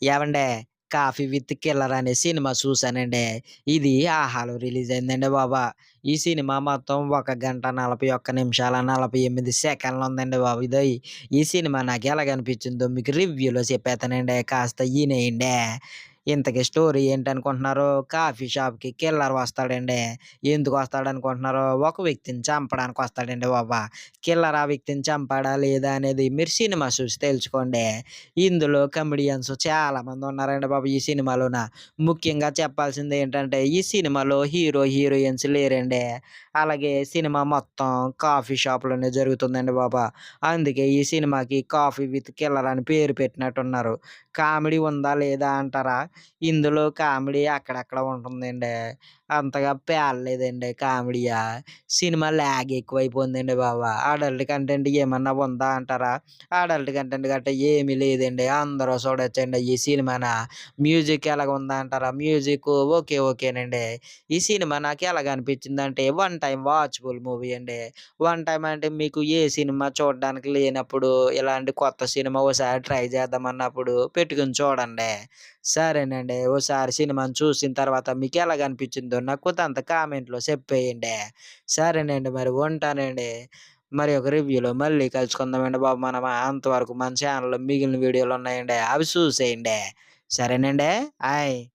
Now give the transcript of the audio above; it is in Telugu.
ఏవండే 'కాఫీ విత్ కిల్లర్' అనే సినిమా చూసానండి. ఇది ఆహాలో రిలీజ్ అయిందండి బాబు. ఈ సినిమా మొత్తం 1 గంట 41 నిమిషాల 48 సెకన్లు ఉందండి బాబు. ఈ సినిమా నాకెలాగనిపించిందో మీకు రివ్యూలో చెప్పేత్తానండి. కాస్త ఇనేయండి. ఇంతకి స్టోరీ ఏంటనుకుంటున్నారు? కాఫీ షాప్‌కి కిల్లర్ వస్తాడండి. ఎందుకొస్తాడనుకుంటున్నారు? ఒక వ్యక్తిని చంపడానికొస్తాడండి బాబు. కిల్లర్ ఆ వ్యక్తిని చంపాడా? లేదా? అనేది మీరు సినిమా చూసి తెలుసుకోండి. ఇందులో కమెడియన్స్ చాలామంది ఉన్నారండి బాబు ఈ సినిమాలోన. ముఖ్యంగా చెప్పాల్సిందేంటంటే ఈ సినిమాలో హీరో, హీరోయిన్స్ లేరండి. అలాగే సినిమా మొత్తం కాఫీ షాప్‌లోనే జరుగుతుందండి బాబు. అందుకే ఈ సినిమాకి 'కాఫీ విత్ కిల్లర్' అని పేరు పెట్టినట్టున్నారు. కామెడీ ఉందా? లేదా? అంటారా? ఇందులో కామెడీ అక్కడక్కడ ఉంటుందండి. అంతగా పేలలేదండి కామెడీయా. సినిమా లాగ్ ఎక్కువైపోయిందండి బాబు. అడల్ట్ కంటెంట్ ఏమన్నా ఉందా అంటారా? అడల్ట్ కంటెంట్ గట్టా ఏమీ లేదండి. అందరూ చూడొచ్చండి ఈ సినిమాన. మ్యూజిక్ ఎలాగుందా అంటారా? Music okay. ఓకేనండి. ఈ సినిమా నాకెలాగనిపించిందంటే వన్ టైమ్ వాచబుల్ మూవీ అండి. వన్ టైమ్ అంటే మీకు ఏ సినిమా చూడడానికి లేనప్పుడు, ఇలాంటి కొత్త సినిమా ఓసారి ట్రై చేద్దామన్నప్పుడు పెట్టుకొని చూడండి. సరేనండి. ఓసారి సినిమాని చూసిన తర్వాత మీకెలాగనిపించిందో నాకు తంత కామెంట్‌లో చెప్పేయండి. సరేనండి మరి ఉంటానండి. మరి ఒక రివ్యూలో మళ్ళీ కలుసుకుందామండి బాబు మనం. అంతవరకు మన ఛానెల్‌లో మిగిలిన వీడియోలున్నాయండి. అవి చూసేయండి. సరేనండి. ఆయ్.